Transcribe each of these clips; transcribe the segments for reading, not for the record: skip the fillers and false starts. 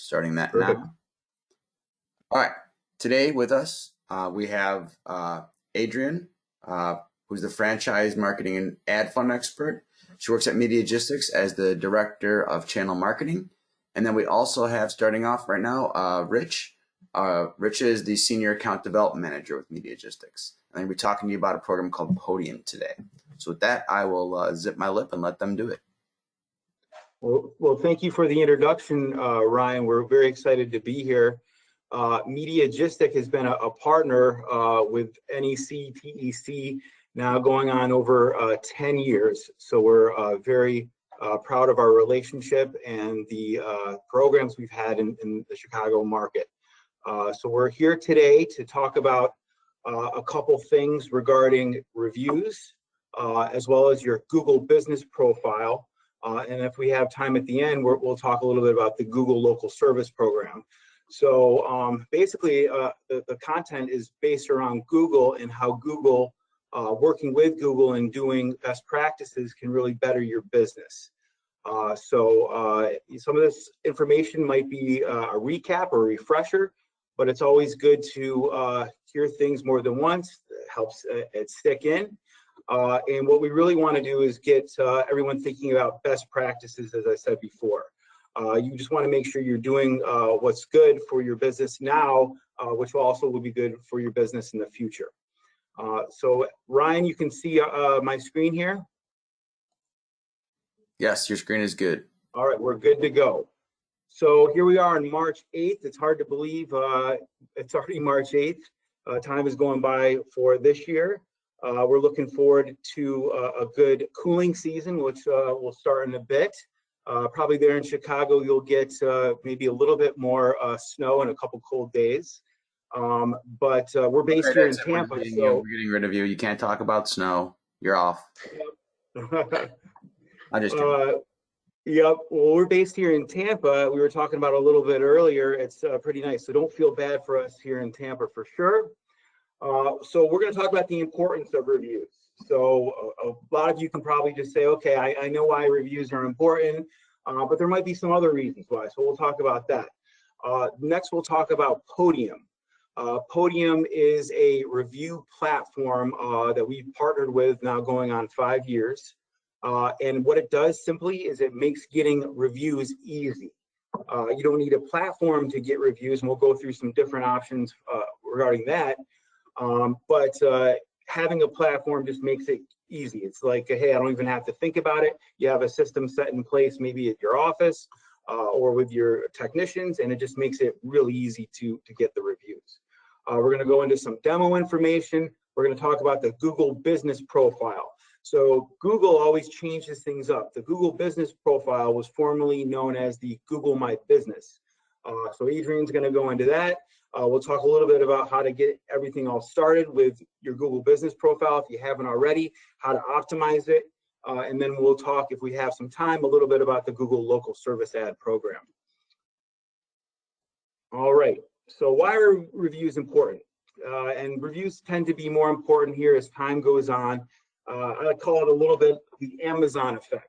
Starting that Perfect. now. All right. Today with us, we have Adrian, who's the franchise marketing and ad fund expert. She works at Mediagistics as the director of channel marketing. And then we also have, starting off right now, Rich. Rich is the senior account development manager with Mediagistics. And I'm going to be talking to you about a program called Podium today. So with that, I will zip my lip and let them do it. Well, thank you for the introduction, Ryan. We're very excited to be here. Mediagistics has been a partner with NEC, TEC, now going on over 10 years. So we're very proud of our relationship and the programs we've had in the Chicago market. So we're here today to talk about a couple things regarding reviews, as well as your Google business profile. And if we have time at the end, we'll talk a little bit about the Google Local Service Program. So basically, the content is based around Google and how Google, working with Google and doing best practices can really better your business. So some of this information might be a recap or a refresher, but it's always good to hear things more than once. It helps it stick in. And what we really want to do is get everyone thinking about best practices, as I said before. You just want to make sure you're doing what's good for your business now, which also will be good for your business in the future. So Ryan, you can see my screen here? Yes, your screen is good. All right, we're good to go. So here we are on March 8th. It's hard to believe it's already March 8th. Time is going by for this year. We're looking forward to a good cooling season, which will start in a bit. Probably there in Chicago, you'll get maybe a little bit more snow and a couple cold days. But we're based here in Tampa. We're getting rid of you. You can't talk about snow. You're off. I just Yep. Well, we're based here in Tampa. We were talking about a little bit earlier. It's pretty nice. So don't feel bad for us here in Tampa for sure. So we're going to talk about the importance of reviews. So a lot of you can probably just say, okay, I know why reviews are important, but there might be some other reasons why. So we'll talk about that. Next, we'll talk about Podium. Podium is a review platform that we've partnered with now going on 5 years. And what it does simply is it makes getting reviews easy. You don't need a platform to get reviews, and we'll go through some different options regarding that. But having a platform just makes it easy. It's like, hey, I don't even have to think about it. You have a system set in place, maybe at your office or with your technicians, and it just makes it really easy to get the reviews. We're going to go into some demo information. We're going to talk about the Google business profile. So Google always changes things up. The Google business profile was formerly known as the Google My Business. So Adrian's going to go into that. We'll talk a little bit about how to get everything all started with your Google business profile if you haven't already, how to optimize it, and then we'll talk, if we have some time, a little bit about the Google Local Service Ad Program. All right, so why are reviews important? And reviews tend to be more important here as time goes on. I call it a little bit the Amazon effect.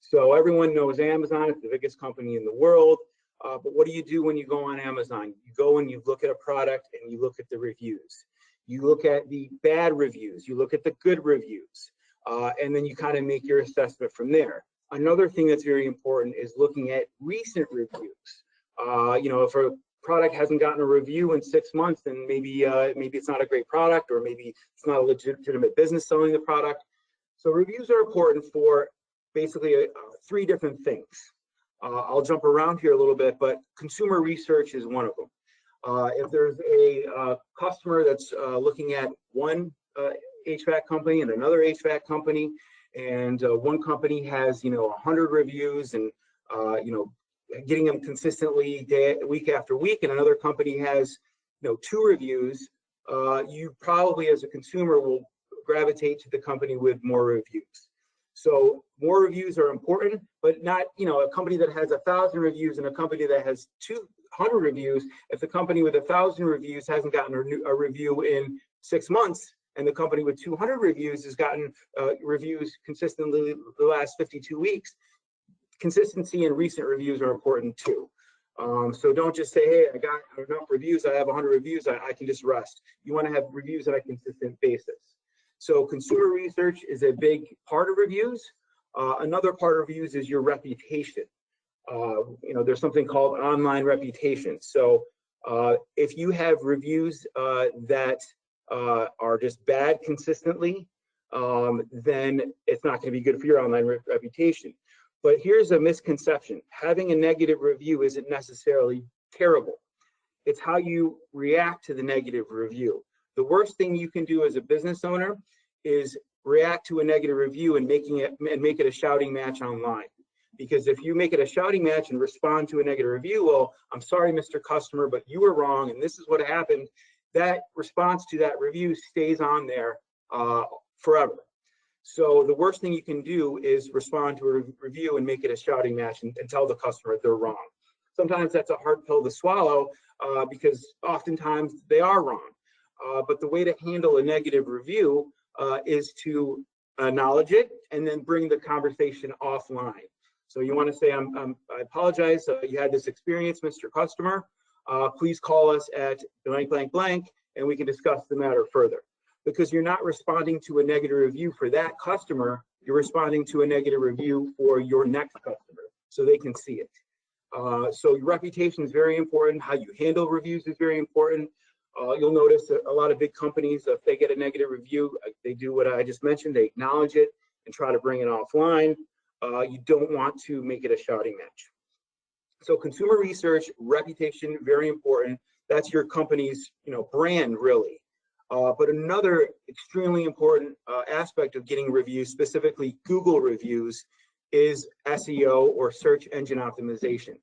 So everyone knows Amazon is the biggest company in the world. But what do you do when you go on Amazon? You go and you look at a product and you look at the reviews. You look at the bad reviews, you look at the good reviews, and then you kind of make your assessment from there. Another thing that's very important is looking at recent reviews. You know, if a product hasn't gotten a review in 6 months, then maybe it's not a great product, or maybe it's not a legitimate business selling the product. So reviews are important for basically 3 different things. I'll jump around here a little bit, but consumer research is one of them. If there's a customer that's looking at one HVAC company and another HVAC company, and one company has 100 reviews and getting them consistently week after week, and another company has 2 reviews, you probably as a consumer will gravitate to the company with more reviews. So more reviews are important, but not, a company that has 1,000 reviews and a company that has 200 reviews. If the company with 1,000 reviews hasn't gotten a review in 6 months, and the company with 200 reviews has gotten reviews consistently the last 52 weeks, consistency and recent reviews are important too. So don't just say, hey, I got enough reviews, I have 100 reviews, I can just rest. You want to have reviews on a consistent basis. So consumer research is a big part of reviews. Another part of reviews is your reputation. There's something called online reputation. So if you have reviews that are just bad consistently, then it's not going to be good for your online reputation. But here's a misconception. Having a negative review isn't necessarily terrible. It's how you react to the negative review. The worst thing you can do as a business owner is react to a negative review and make it a shouting match online. Because if you make it a shouting match and respond to a negative review, well, I'm sorry, Mr. Customer, but you were wrong, and this is what happened. That response to that review stays on there forever. So the worst thing you can do is respond to a review and make it a shouting match and tell the customer they're wrong. Sometimes that's a hard pill to swallow because oftentimes they are wrong. But the way to handle a negative review is to acknowledge it and then bring the conversation offline. So you want to say, I apologize, you had this experience, Mr. Customer. Please call us at blank, blank, blank, and we can discuss the matter further. Because you're not responding to a negative review for that customer, you're responding to a negative review for your next customer, so they can see it. So your reputation is very important. How you handle reviews is very important. You'll notice that a lot of big companies, if they get a negative review, they do what I just mentioned, they acknowledge it and try to bring it offline. You don't want to make it a shouting match. So consumer research, reputation, very important. That's your company's brand, really. But another extremely important aspect of getting reviews, specifically Google reviews, is SEO or search engine optimization.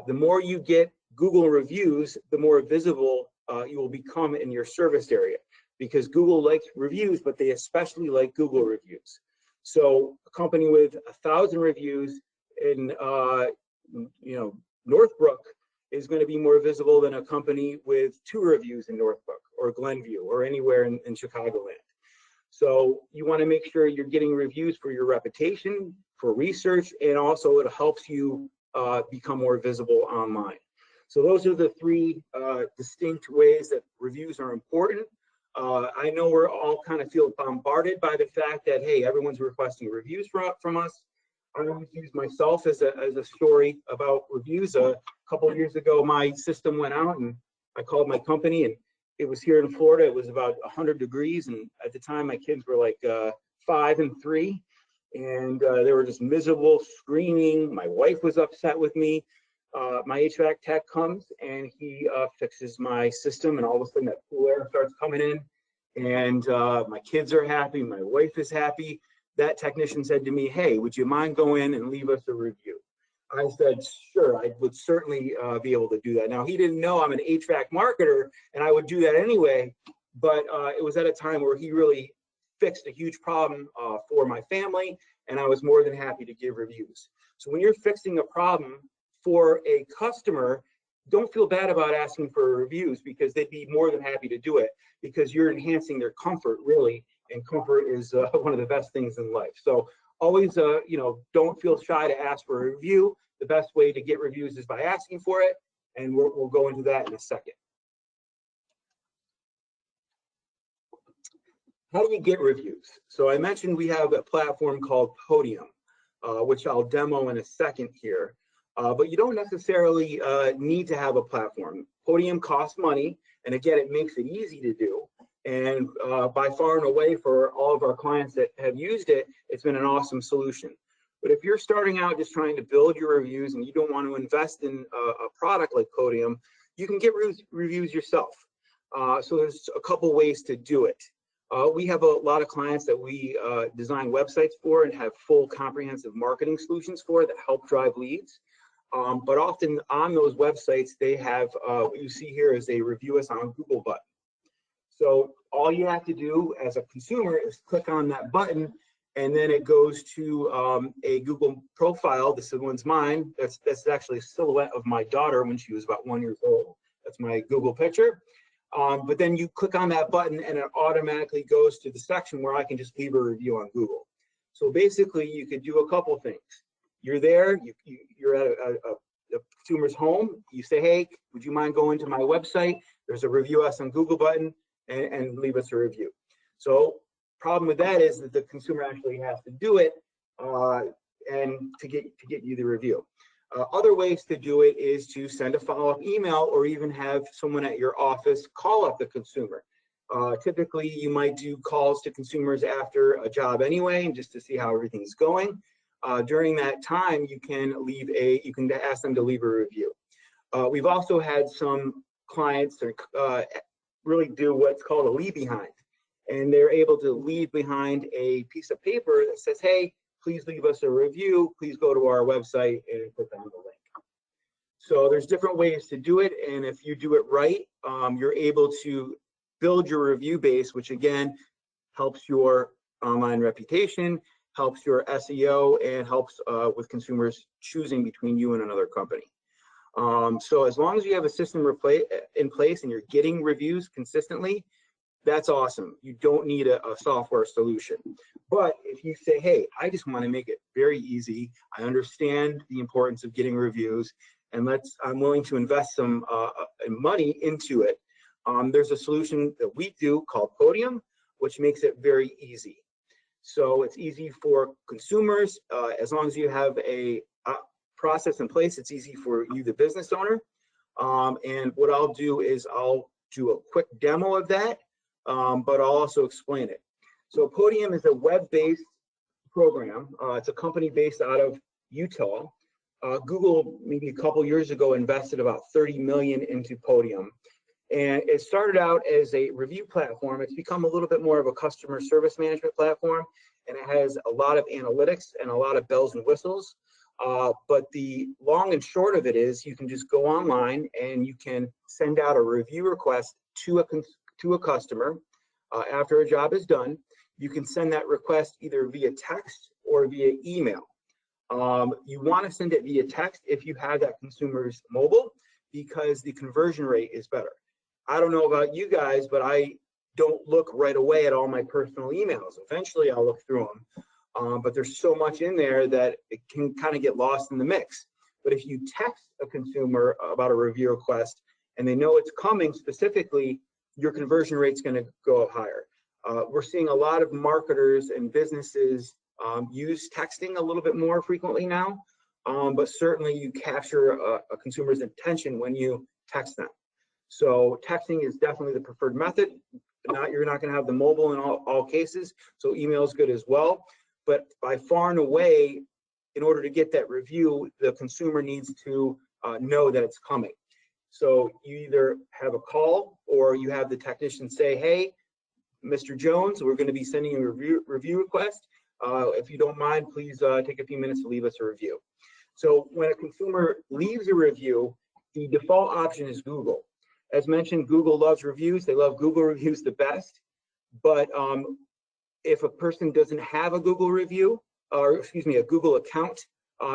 The more you get Google reviews, the more visible you will become in your service area, because Google likes reviews, but they especially like Google reviews. So a company with 1,000 reviews in Northbrook is going to be more visible than a company with 2 reviews in Northbrook or Glenview or anywhere in Chicagoland. So you want to make sure you're getting reviews for your reputation, for research, and also it helps you become more visible online. So those are the 3 distinct ways that reviews are important. I know we're all kind of feel bombarded by the fact that, hey, everyone's requesting reviews from us. I always use myself as a story about reviews. A couple of years ago, my system went out and I called my company, and it was here in Florida. It was about 100 degrees. And at the time, my kids were like 5 and 3. And they were just miserable, screaming. My wife was upset with me. My HVAC tech comes and he fixes my system, and all of a sudden that cool air starts coming in, and my kids are happy, my wife is happy. That technician said to me, hey, would you mind going in and leave us a review? I said, sure, I would certainly be able to do that. Now, he didn't know I'm an HVAC marketer and I would do that anyway, but it was at a time where he really fixed a huge problem for my family, and I was more than happy to give reviews. So when you're fixing a problem for a customer, don't feel bad about asking for reviews, because they'd be more than happy to do it, because you're enhancing their comfort, really, and comfort is one of the best things in life. So always, don't feel shy to ask for a review. The best way to get reviews is by asking for it, and we'll go into that in a second. How do you get reviews? So I mentioned we have a platform called Podium, which I'll demo in a second here. But you don't necessarily need to have a platform. Podium costs money, and again, it makes it easy to do. And by far and away, for all of our clients that have used it, it's been an awesome solution. But if you're starting out just trying to build your reviews and you don't want to invest in a product like Podium, you can get reviews yourself. So there's a couple ways to do it. We have a lot of clients that we design websites for and have full comprehensive marketing solutions for that help drive leads. But often on those websites, they have what you see here is a review us on Google button. So all you have to do as a consumer is click on that button, and then it goes to a Google profile. This one's mine. That's actually a silhouette of my daughter when she was about 1 year old. That's my Google picture. But then you click on that button and it automatically goes to the section where I can just leave a review on Google. So basically you could do a couple things. You're there, you're at the consumer's home, you say, hey, would you mind going to my website? There's a review us on Google button and leave us a review. So problem with that is that the consumer actually has to do it and to get you the review. Other ways to do it is to send a follow-up email or even have someone at your office call up the consumer. Typically, you might do calls to consumers after a job anyway, just to see how everything's going. During that time, you can ask them to leave a review. We've also had some clients really do what's called a leave behind, and they're able to leave behind a piece of paper that says, hey, please leave us a review. Please go to our website and click on the link. So there's different ways to do it, and if you do it right, you're able to build your review base, which again helps your online reputation, helps your SEO, and helps with consumers choosing between you and another company. So as long as you have a system in place and you're getting reviews consistently, that's awesome. You don't need a software solution. But if you say, hey, I just want to make it very easy, I understand the importance of getting reviews, and I'm willing to invest some money into it, there's a solution that we do called Podium, which makes it very easy. So it's easy for consumers. As long as you have a process in place, it's easy for you, the business owner. And what I'll do is I'll do a quick demo of that, but I'll also explain it. So Podium is a web-based program. It's a company based out of Utah. Google, maybe a couple years ago, invested about 30 million into Podium. And it started out as a review platform. It's become a little bit more of a customer service management platform, and it has a lot of analytics and a lot of bells and whistles. But the long and short of it is you can just go online and you can send out a review request to a customer after a job is done. You can send that request either via text or via email. You want to send it via text if you have that consumer's mobile, because the conversion rate is better. I don't know about you guys, but I don't look right away at all my personal emails. Eventually I'll look through them, but there's so much in there that it can kind of get lost in the mix. But if you text a consumer about a review request and they know it's coming specifically, your conversion rate's going to go up higher. We're seeing a lot of marketers and businesses use texting a little bit more frequently now, but certainly you capture a consumer's attention when you text them. So texting is definitely the preferred method. You're not going to have the mobile in all cases, so email is good as well. But by far and away, in order to get that review, the consumer needs to know that it's coming. So you either have a call or you have the technician say, hey, Mr. Jones, we're going to be sending you a review request. If you don't mind, please take a few minutes to leave us a review. So when a consumer leaves a review, the default option is Google. As mentioned, Google loves reviews. They love Google reviews the best. But if a person doesn't have a Google review, or excuse me, a Google account,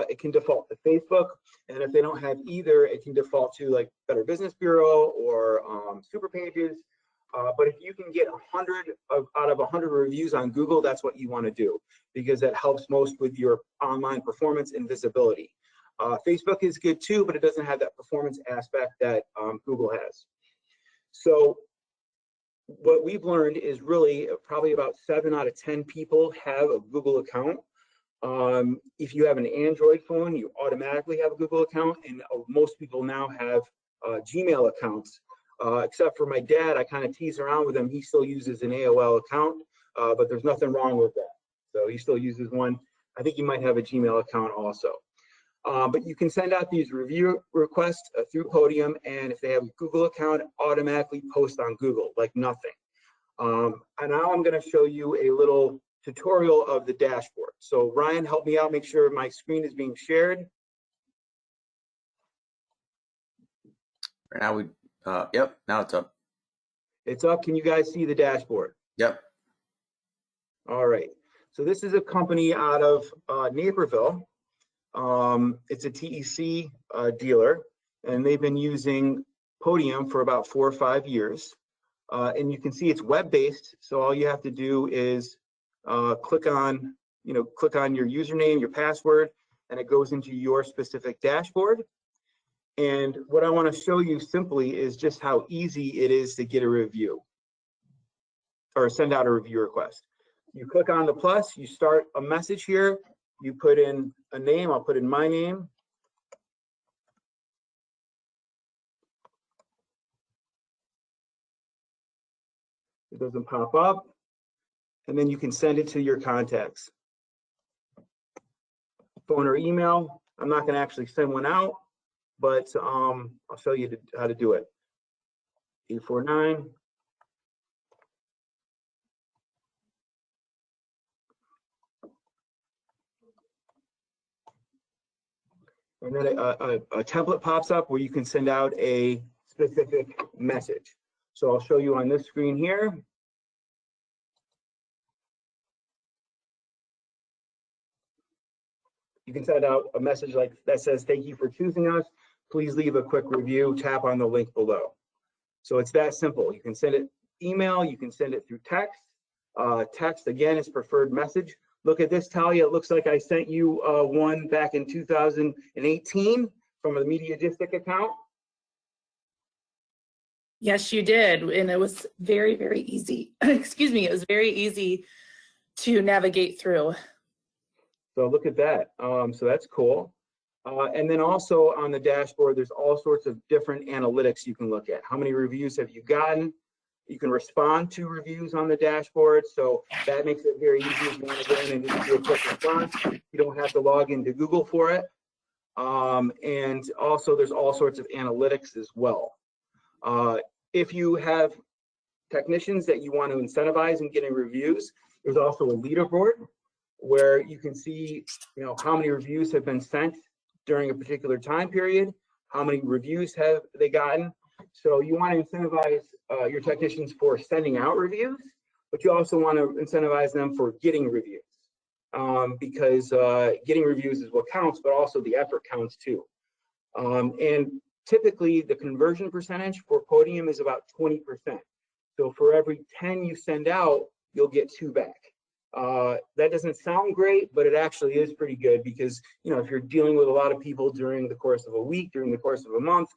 it can default to Facebook. And if they don't have either, it can default to like Better Business Bureau or Super Pages. But if you can get 100 out of 100 reviews on Google, that's what you want to do, because that helps most with your online performance and visibility. Facebook is good too, but it doesn't have that performance aspect that Google has. So what we've learned is really probably about 7 out of 10 people have a Google account. If you have an Android phone, you automatically have a Google account, and most people now have Gmail accounts. Except for my dad, I kind of tease around with him. He still uses an AOL account, but there's nothing wrong with that. So he still uses one. I think he might have a Gmail account also. But you can send out these review requests through Podium, and if they have a Google account, automatically post on Google like nothing. And now I'm going to show you a little tutorial of the dashboard. So Ryan, help me out, make sure my screen is being shared. Right now yep, now it's up. It's up. Can you guys see the dashboard? Yep. All right. So this is a company out of Naperville. It's a TEC dealer, and they've been using Podium for about 4 or 5 years. And you can see it's web-based. So all you have to do is click on your username, your password, and it goes into your specific dashboard. And what I want to show you simply is just how easy it is to get a review or send out a review request. You click on the plus, you start a message here, you put in a name, I'll put in my name. It doesn't pop up. And then you can send it to your contacts. Phone or email. I'm not going to actually send one out, but I'll show you how to do it. 849. And then a template pops up where you can send out a specific message. So I'll show you on this screen here. You can send out a message like that says, "Thank you for choosing us. Please leave a quick review. Tap on the link below." So it's that simple. You can send it email, you can send it through text. Text, again, is preferred message. Look at this, Talia. It looks like I sent you one back in 2018 from a Mediagistics account. Yes, you did. And it was very, very easy. Excuse me. It was very easy to navigate through. So look at that. So that's cool. And then also on the dashboard, there's all sorts of different analytics you can look at. How many reviews have you gotten? You can respond to reviews on the dashboard. So that makes it very easy if you want to go in and just do a quick response. You don't have to log into Google for it. And also there's all sorts of analytics as well. If you have technicians that you want to incentivize in getting reviews, there's also a leaderboard where you can see, how many reviews have been sent during a particular time period, how many reviews have they gotten. So you want to incentivize your technicians for sending out reviews, but you also want to incentivize them for getting reviews, because getting reviews is what counts, but also the effort counts too. And typically the conversion percentage for Podium is about 20%. So for every 10 you send out, you'll get 2 back. That doesn't sound great, but it actually is pretty good because, if you're dealing with a lot of people during the course of a week, during the course of a month,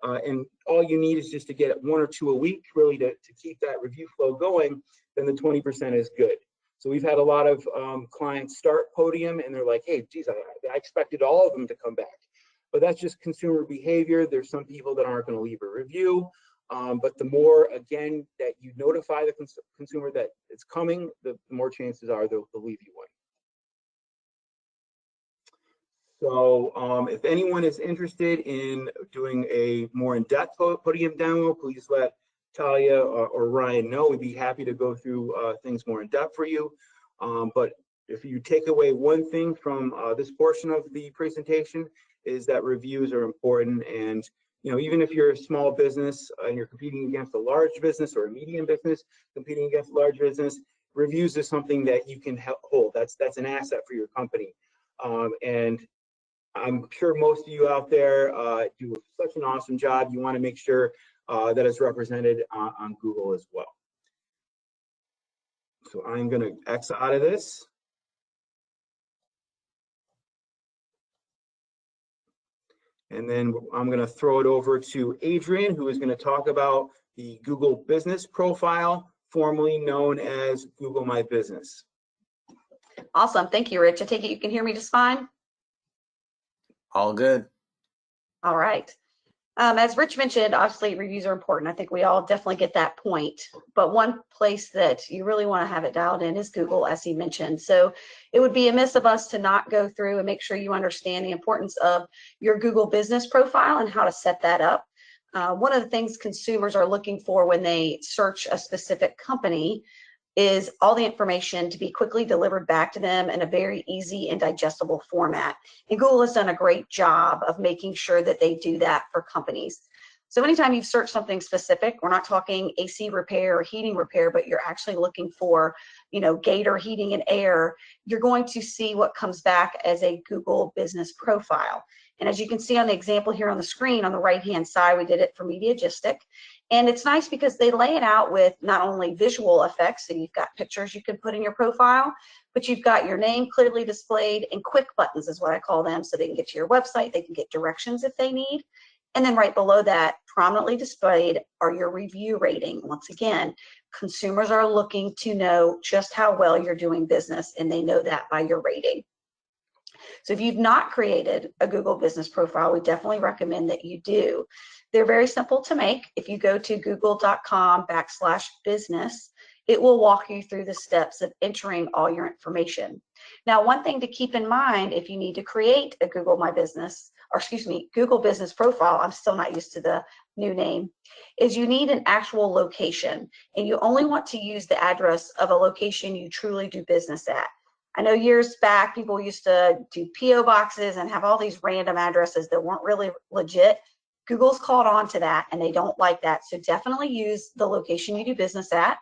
and all you need is just to get 1 or 2 a week really to keep that review flow going, then the 20% is good. So we've had a lot of clients start Podium and they're like, hey, geez, I expected all of them to come back. But that's just consumer behavior. There's some people that aren't going to leave a review. But the more, again, that you notify the consumer that it's coming, the more chances are they'll leave you one. So if anyone is interested in doing a more in-depth Podium demo, please let Talia or Ryan know. We'd be happy to go through things more in depth for you. But if you take away one thing from this portion of the presentation, is that reviews are important. And even if you're a small business and you're competing against a large business or a medium business competing against a large business, reviews is something that you can hold. That's an asset for your company. And I'm sure most of you out there do such an awesome job. You want to make sure that it's represented on Google as well. So I'm going to X out of this. And then I'm going to throw it over to Adrian, who is going to talk about the Google Business Profile, formerly known as Google My Business. Awesome. Thank you, Rich. I take it you can hear me just fine? All good. All right. As Rich mentioned, obviously reviews are important. I think we all definitely get that point. But one place that you really want to have it dialed in is Google, as he mentioned. So it would be amiss of us to not go through and make sure you understand the importance of your Google Business Profile and how to set that up. One of the things consumers are looking for when they search a specific company is all the information to be quickly delivered back to them in a very easy and digestible format. And Google has done a great job of making sure that they do that for companies. So anytime you've searched something specific, we're not talking AC repair or heating repair, but you're actually looking for, Gator heating and air, you're going to see what comes back as a Google Business Profile. And as you can see on the example here on the screen, on the right-hand side, we did it for Mediagistics. And it's nice because they lay it out with not only visual effects, so you've got pictures you can put in your profile, but you've got your name clearly displayed and quick buttons is what I call them, so they can get to your website, they can get directions if they need. And then right below that, prominently displayed are your review rating. Once again, consumers are looking to know just how well you're doing business, and they know that by your rating. So if you've not created a Google business profile, we definitely recommend that you do. They're very simple to make. If you go to google.com/business, it will walk you through the steps of entering all your information. Now, one thing to keep in mind if you need to create a Google business profile, I'm still not used to the new name, is you need an actual location, and you only want to use the address of a location you truly do business at. I know years back, people used to do PO boxes and have all these random addresses that weren't really legit. Google's caught on to that, and they don't like that. So definitely use the location you do business at.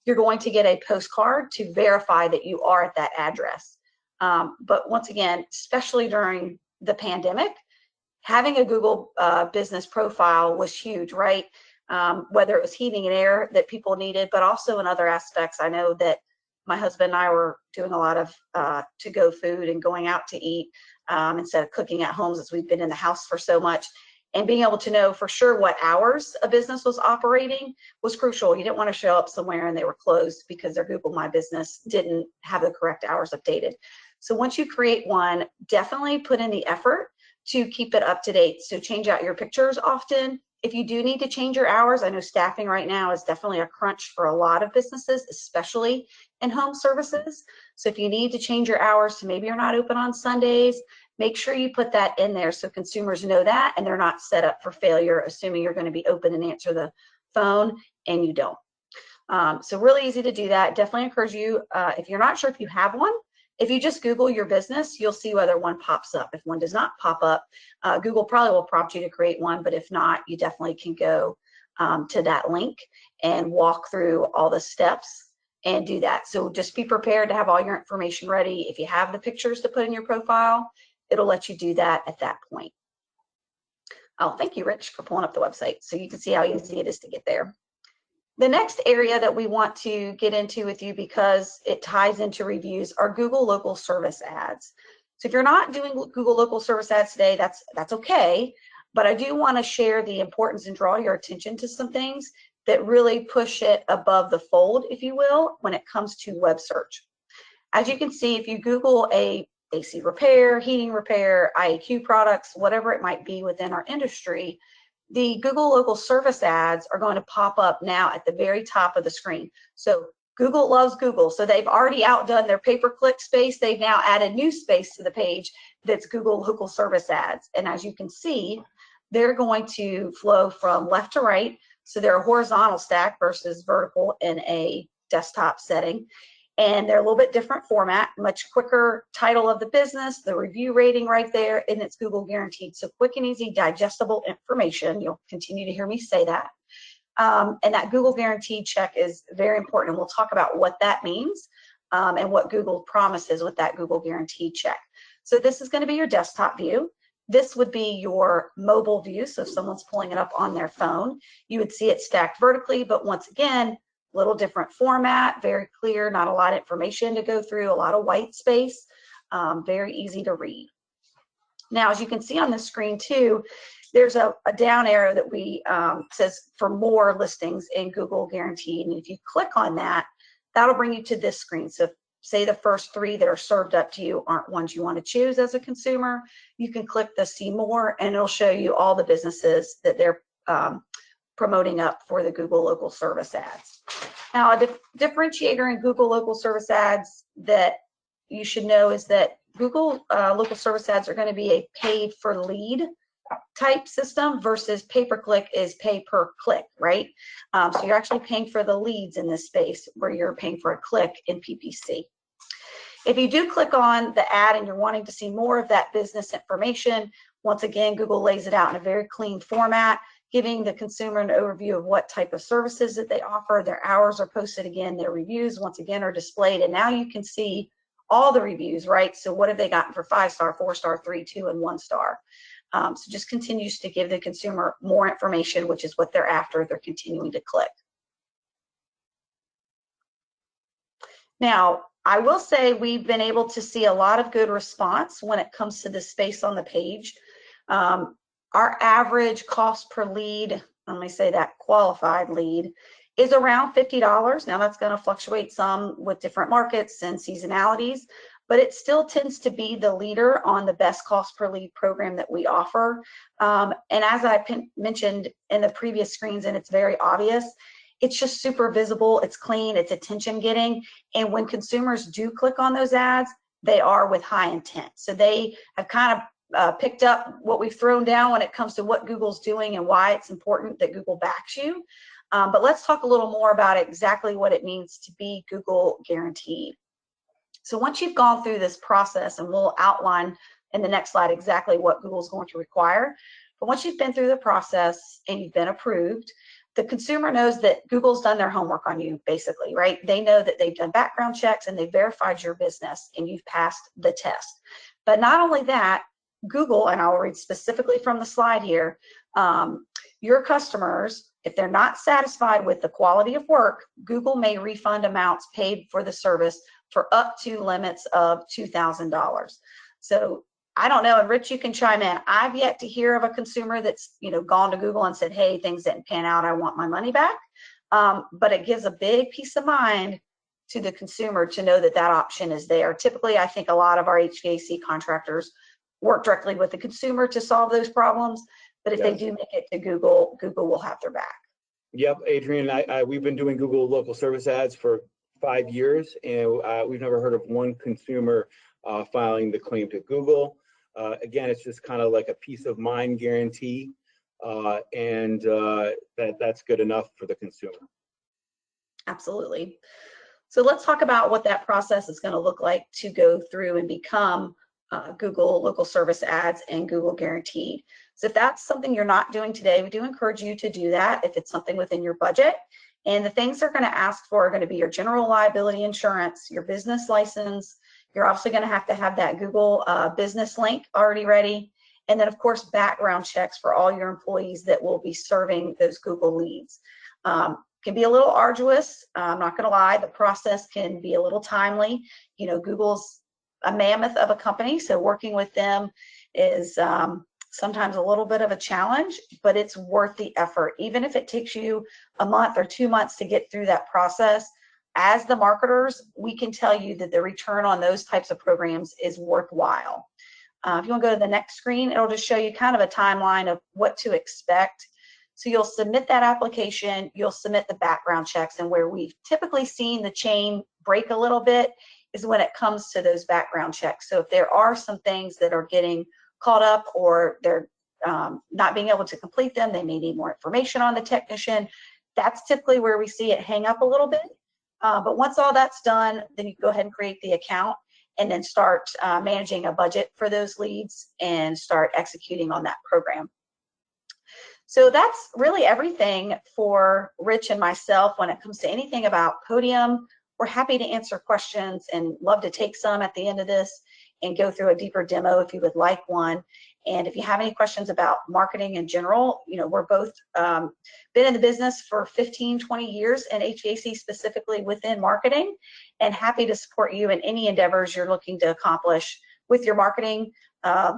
You're going to get a postcard to verify that you are at that address. But once again, especially during the pandemic, having a Google business profile was huge, right? Whether it was heating and air that people needed, but also in other aspects. I know that my husband and I were doing a lot of to-go food and going out to eat instead of cooking at home, as we've been in the house for so much. And being able to know for sure what hours a business was operating was crucial. You didn't want to show up somewhere and they were closed because their Google My Business didn't have the correct hours updated. So once you create one, definitely put in the effort to keep it up to date. So change out your pictures often. If you do need to change your hours, I know staffing right now is definitely a crunch for a lot of businesses, especially in home services. So if you need to change your hours to maybe you're not open on Sundays, make sure you put that in there so consumers know that and they're not set up for failure, assuming you're going to be open and answer the phone and you don't. So really easy to do that. Definitely encourage you, if you're not sure if you have one, if you just Google your business, you'll see whether one pops up. If one does not pop up, Google probably will prompt you to create one, but if not, you definitely can go to that link and walk through all the steps and do that. So just be prepared to have all your information ready. If you have the pictures to put in your profile, it'll let you do that at that point. Oh, thank you, Rich, for pulling up the website so you can see how easy it is to get there. The next area that we want to get into with you, because it ties into reviews, are Google local service ads. So if you're not doing Google local service ads today, that's okay. But I do want to share the importance and draw your attention to some things that really push it above the fold, if you will, when it comes to web search. As you can see, if you Google a AC repair, heating repair, IAQ products, whatever it might be within our industry, the Google local service ads are going to pop up now at the very top of the screen. So Google loves Google. So they've already outdone their pay-per-click space. They've now added new space to the page that's Google local service ads. And as you can see, they're going to flow from left to right. So they're a horizontal stack versus vertical in a desktop setting. And they're a little bit different format, much quicker title of the business, the review rating right there, and it's Google guaranteed. So quick and easy, digestible information. You'll continue to hear me say that. And that Google guaranteed check is very important. And we'll talk about what that means and what Google promises with that Google guaranteed check. So this is going to be your desktop view. This would be your mobile view. So if someone's pulling it up on their phone, you would see it stacked vertically, but once again, little different format, very clear, not a lot of information to go through, a lot of white space, very easy to read. Now, as you can see on the screen too, there's a down arrow that we says for more listings in Google Guaranteed. And if you click on that, that'll bring you to this screen. So say the first three that are served up to you aren't ones you want to choose as a consumer, you can click the see more and it'll show you all the businesses that they're promoting up for the Google local service ads. Now, a differentiator in Google local service ads that you should know is that Google local service ads are going to be a paid for lead type system versus pay-per-click is pay per click, right? So you're actually paying for the leads in this space where you're paying for a click in PPC. If you do click on the ad and you're wanting to see more of that business information, once again, Google lays it out in a very clean format, giving the consumer an overview of what type of services that they offer. Their hours are posted again, their reviews once again are displayed, and now you can see all the reviews, right? So what have they gotten for 5-star, 4-star, 3, 2, and 1 star? So just continues to give the consumer more information, which is what they're after. They're continuing to click. Now, I will say we've been able to see a lot of good response when it comes to this space on the page. our average cost per lead, let me say that qualified lead, is around $50. Now that's going to fluctuate some with different markets and seasonalities, but it still tends to be the leader on the best cost per lead program that we offer. And as I mentioned in the previous screens, and it's very obvious, it's just super visible, it's clean, it's attention getting. And when consumers do click on those ads, they are with high intent. So they have kind of picked up what we've thrown down when it comes to what Google's doing and why it's important that Google backs you. But let's talk a little more about exactly what it means to be Google guaranteed. So once you've gone through this process, and we'll outline in the next slide exactly what Google's going to require, but once you've been through the process and you've been approved, the consumer knows that Google's done their homework on you, basically, right? They know that they've done background checks and they verified your business and you've passed the test. But not only that, Google, and I'll read specifically from the slide here, your customers, if they're not satisfied with the quality of work, Google may refund amounts paid for the service for up to limits of $2,000. So I don't know, and Rich, you can chime in. I've yet to hear of a consumer that's gone to Google and said, hey, things didn't pan out, I want my money back. But it gives a big peace of mind to the consumer to know that that option is there. Typically, I think a lot of our HVAC contractors work directly with the consumer to solve those problems. But if they do make it to Google, Google will have their back. Yep, Adrian, we've been doing Google local service ads for 5 years, and we've never heard of one consumer filing the claim to Google. Again, it's just kind of like a peace of mind guarantee, and that's good enough for the consumer. Absolutely. So let's talk about what that process is going to look like to go through and become Google local service ads and Google guaranteed. So if that's something you're not doing today, we do encourage you to do that if it's something within your budget. And the things they're going to ask for are going to be your general liability insurance, your business license. You're also going to have that Google business link already ready. And then, of course, background checks for all your employees that will be serving those Google leads. Can be a little arduous. I'm not going to lie. The process can be a little timely. Google's a mammoth of a company, so working with them is sometimes a little bit of a challenge, but it's worth the effort. Even if it takes you a month or 2 months to get through that process, as the marketers, we can tell you that the return on those types of programs is worthwhile. If you want to go to the next screen, it'll just show you kind of a timeline of what to expect. So you'll submit that application, you'll submit the background checks, and where we've typically seen the chain break a little bit is when it comes to those background checks. So if there are some things that are getting caught up or they're not being able to complete them, they may need more information on the technician. That's typically where we see it hang up a little bit. But once all that's done, then you go ahead and create the account and then start managing a budget for those leads and start executing on that program. So that's really everything for Rich and myself when it comes to anything about Podium. We're happy to answer questions and love to take some at the end of this and go through a deeper demo if you would like one. And if you have any questions about marketing in general, we're both been in the business for 15, 20 years in HVAC, specifically within marketing, and happy to support you in any endeavors you're looking to accomplish with your marketing,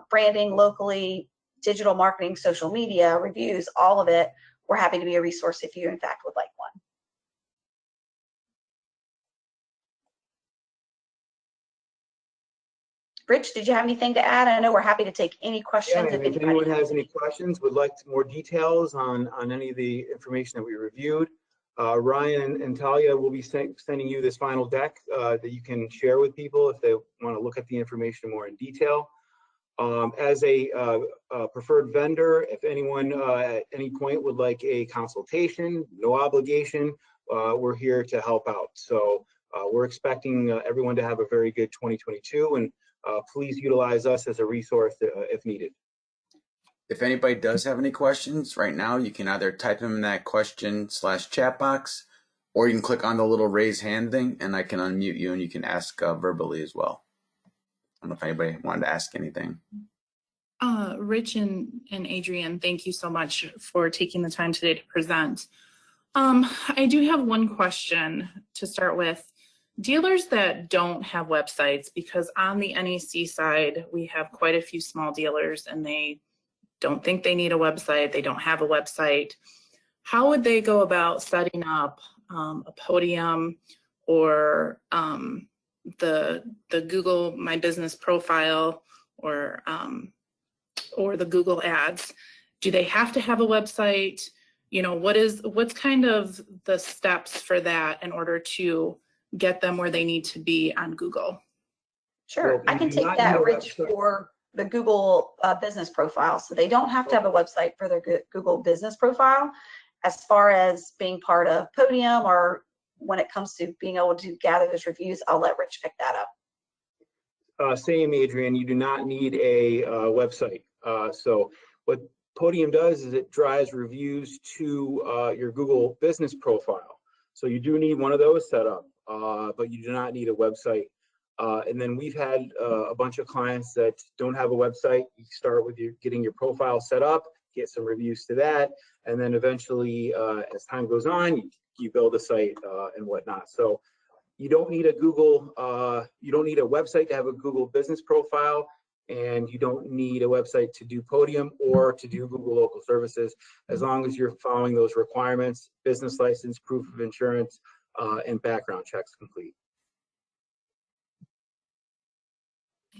branding locally, digital marketing, social media, reviews, all of it. We're happy to be a resource if you, in fact, would like one. Rich, did you have anything to add? I know we're happy to take any questions. Yeah, if anyone has any questions, would like more details on any of the information that we reviewed, Ryan and Talia will be sending you this final deck that you can share with people if they want to look at the information more in detail. As a preferred vendor, if anyone at any point would like a consultation, no obligation, we're here to help out. So we're expecting everyone to have a very good 2022, and please utilize us as a resource if needed. If anybody does have any questions right now, you can either type them in that question/chat box, or you can click on the little raise hand thing and I can unmute you and you can ask verbally as well. I don't know if anybody wanted to ask anything. Rich and Adrian, thank you so much for taking the time today to present. I do have one question to start with. Dealers that don't have websites, because on the NEC side, we have quite a few small dealers and they don't think they need a website, they don't have a website, how would they go about setting up a Podium or the Google My Business profile or the Google Ads? Do they have to have a website? You know, what's kind of the steps for that in order to get them where they need to be on Google? Sure, Well, I you can do take not that, need a Rich, website. for the Google business profile. So they don't have to have a website for their Google business profile. As far as being part of Podium or when it comes to being able to gather those reviews, I'll let Rich pick that up. Same, Adrian, you do not need a website. So what Podium does is it drives reviews to your Google business profile. So you do need one of those set up, but you do not need a website. And then we've had a bunch of clients that don't have a website. You start with getting your profile set up, get some reviews to that, and then eventually, as time goes on, you build a site and whatnot. So you don't need a you don't need a website to have a Google business profile, and you don't need a website to do Podium or to do Google Local Services, as long as you're following those requirements: business license, proof of insurance, and background checks complete.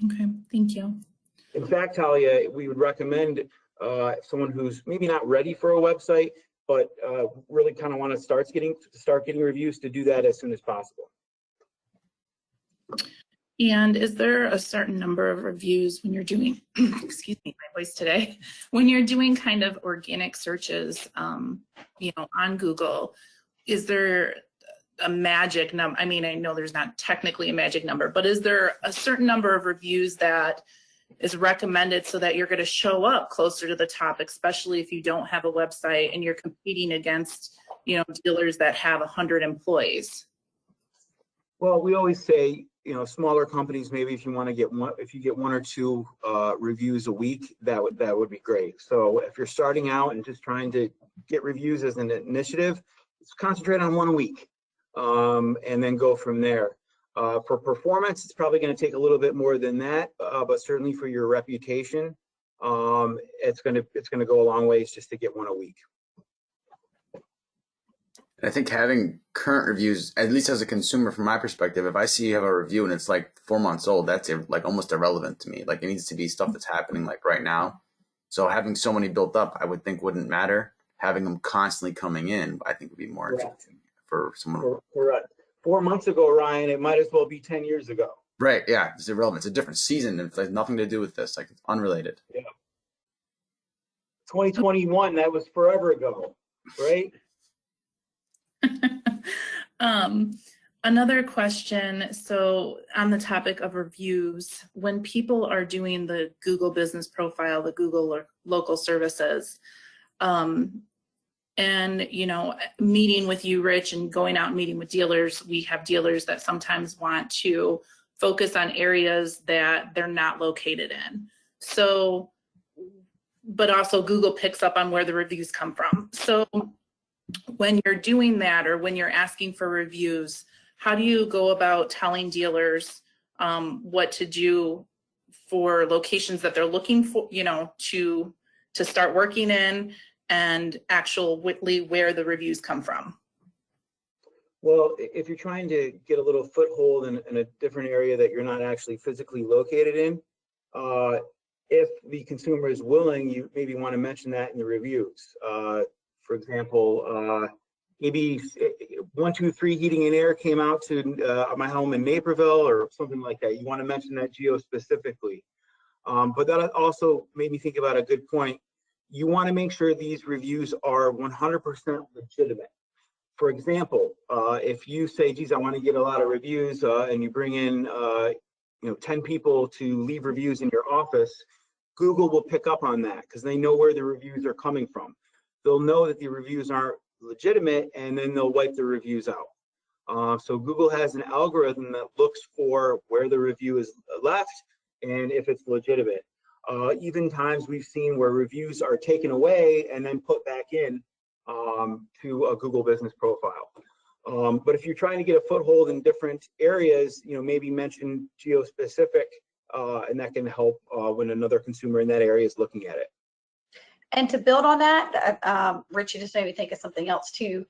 Okay, thank you. In fact, Talia, we would recommend someone who's maybe not ready for a website, but really kind of want to start getting reviews, to do that as soon as possible. And is there a certain number of reviews when you're doing, excuse me, my voice today, when you're doing kind of organic searches, you know, on Google, is there a magic number? I mean, I know there's not technically a magic number, but is there a certain number of reviews that is recommended so that you're going to show up closer to the top, especially if you don't have a website and you're competing against, you know, dealers that have 100 employees? Well, we always say, you know, smaller companies, maybe if you want to get one or two reviews a week, that would be great. So if you're starting out and just trying to get reviews as an initiative, let's concentrate on one a week, and then go from there. For performance, it's probably going to take a little bit more than that, but certainly for your reputation, it's going to go a long ways just to get one a week. I think having current reviews, at least as a consumer, from my perspective, if I see you have a review and it's like 4 months old, that's like almost irrelevant to me. Like, it needs to be stuff that's happening like right now. So having so many built up, I would think wouldn't matter. Having them constantly coming in, I think would be more interesting for someone. Correct. 4 months ago, Ryan, it might as well be 10 years ago. Right. Yeah. It's irrelevant. It's a different season. It's like nothing to do with this. Like, it's unrelated. Yeah. 2021, that was forever ago, right? Another question. So on the topic of reviews, when people are doing the Google business profile, the Google local services, and, you know, meeting with you, Rich, and going out and meeting with dealers, we have dealers that sometimes want to focus on areas that they're not located in. So, but also Google picks up on where the reviews come from. So when you're doing that, or when you're asking for reviews, how do you go about telling dealers what to do for locations that they're looking for, you know, to start working in, and actually where the reviews come from? Well, if you're trying to get a little foothold in a different area that you're not actually physically located in, if the consumer is willing, you maybe want to mention that in the reviews. For example, maybe 123 Heating and Air came out to my home in Naperville or something like that. You want to mention that geo specifically. But that also made me think about a good point. You want to make sure these reviews are 100% legitimate. For example, if you say, geez, I want to get a lot of reviews, and you bring in 10 people to leave reviews in your office, Google will pick up on that because they know where the reviews are coming from. They'll know that the reviews aren't legitimate, and then they'll wipe the reviews out. So Google has an algorithm that looks for where the review is left and if it's legitimate. Even times we've seen where reviews are taken away and then put back in to a Google business profile. But if you're trying to get a foothold in different areas, maybe mention geo-specific, and that can help when another consumer in that area is looking at it. And to build on that, Richie just made me think of something else too.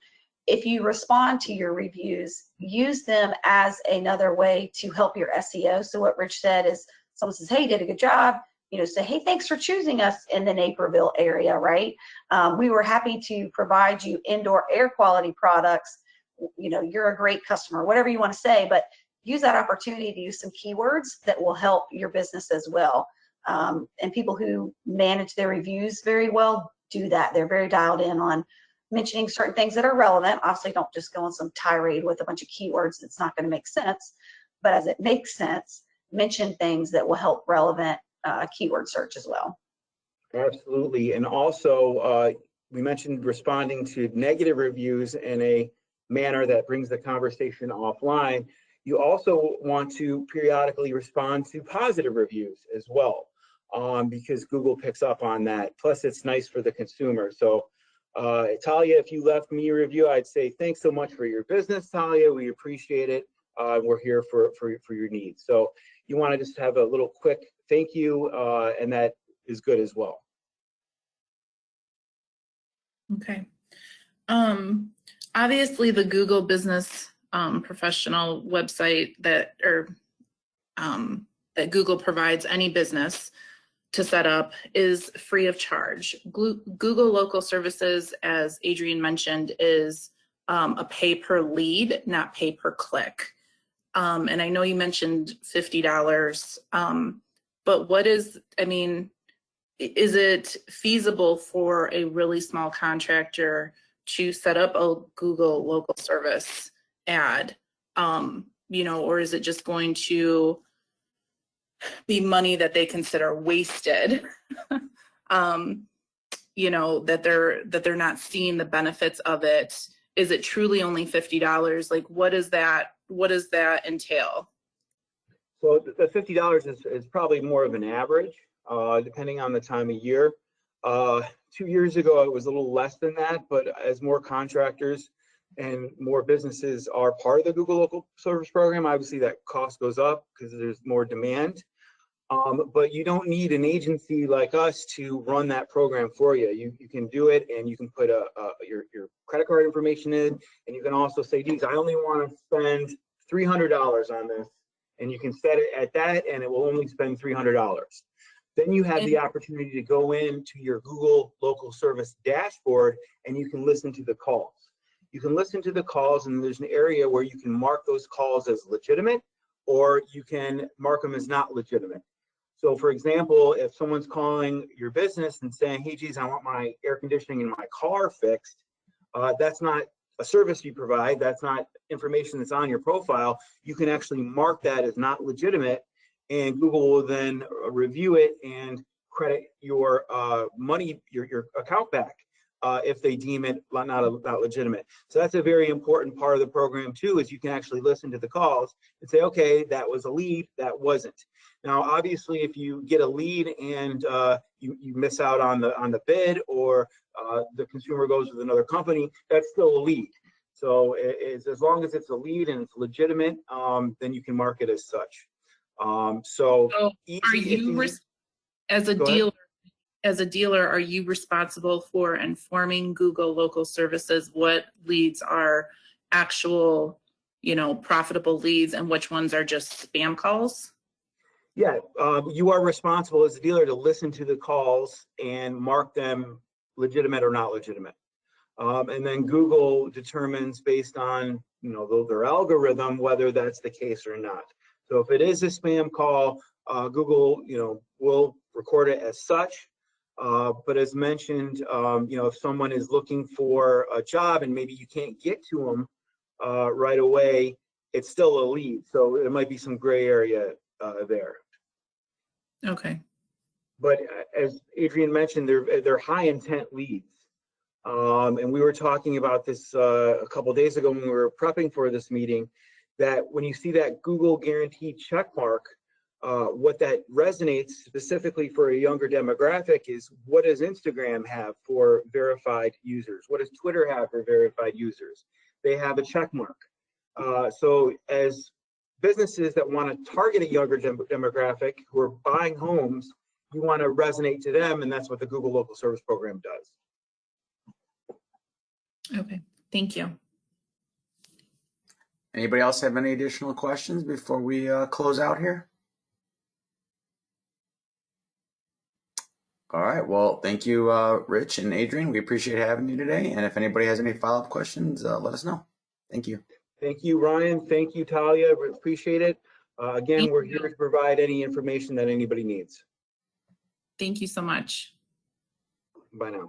If you respond to your reviews, use them as another way to help your SEO. So what Rich said is, someone says, hey, you did a good job. You know, say, hey, thanks for choosing us in the Naperville area, right? We were happy to provide you indoor air quality products. You know, you're a great customer, whatever you want to say, but use that opportunity to use some keywords that will help your business as well. And people who manage their reviews very well do that. They're very dialed in on mentioning certain things that are relevant. Obviously, don't just go on some tirade with a bunch of keywords that's not going to make sense. But as it makes sense, mention things that will help relevant keyword search as well. Absolutely. And also, we mentioned responding to negative reviews in a manner that brings the conversation offline. You also want to periodically respond to positive reviews as well, because Google picks up on that. Plus, it's nice for the consumer. So, Talia, if you left me a review, I'd say thanks so much for your business, Talia. We appreciate it. We're here for your needs. So you want to just have a little quick thank you, and that is good as well. Okay. Obviously, the Google Business Professional website that Google provides any business to set up is free of charge. Google Local Services, as Adrian mentioned, is a pay per lead, not pay per click. And I know you mentioned $50, but what is, I mean, is it feasible for a really small contractor to set up a Google Local Service ad, you know, or is it just going to be money that they consider wasted, you know, that they're not seeing the benefits of it? Is it truly only $50? Like, what does that entail? So the $50 is probably more of an average, depending on the time of year. 2 years ago, it was a little less than that, but as more contractors and more businesses are part of the Google Local Service Program, obviously that cost goes up because there's more demand. But you don't need an agency like us to run that program for you. You can do it, and you can put your credit card information in, and you can also say, geez, I only want to spend $300 on this, and you can set it at that, and it will only spend $300. Then you have the opportunity to go into your Google Local Service dashboard, and you can listen to the calls. You can listen to the calls, and there's an area where you can mark those calls as legitimate, or you can mark them as not legitimate. So for example, if someone's calling your business and saying, hey, geez, I want my air conditioning in my car fixed, that's not a service you provide. That's not information that's on your profile. You can actually mark that as not legitimate, and Google will then review it and credit your money, your account back, if they deem it not legitimate. So that's a very important part of the program too, is you can actually listen to the calls and say, okay, that was a lead, that wasn't. Now, obviously, if you get a lead and you miss out on the bid, or the consumer goes with another company, that's still a lead. So as long as it's a lead and it's legitimate, then you can mark it as such. So are you, as a dealer, are you responsible for informing Google Local Services what leads are actual, you know, profitable leads and which ones are just spam calls? Yeah, you are responsible as a dealer to listen to the calls and mark them legitimate or not legitimate. And then Google determines based on, you know, their algorithm whether that's the case or not. So if it is a spam call, Google, you know, will record it as such. But as mentioned, you know, if someone is looking for a job and maybe you can't get to them right away, it's still a lead. So there might be some gray area there. Okay. But as Adrian mentioned, they're high intent leads. And we were talking about this a couple of days ago when we were prepping for this meeting, that when you see that Google guaranteed check mark, what that resonates specifically for a younger demographic is, what does Instagram have for verified users? What does Twitter have for verified users? They have a check mark. So as businesses that want to target a younger demographic who are buying homes you want to resonate to them, and that's what the Google Local Service Program does. Okay, thank you. Anybody else have any additional questions before we close out here? All right. Well, thank you, Rich and Adrian. We appreciate having you today. And if anybody has any follow-up questions, let us know. Thank you. Thank you, Ryan. Thank you, Talia. We appreciate it. Again, Thank we're you. here to provide any information that anybody needs. Thank you so much. Bye now.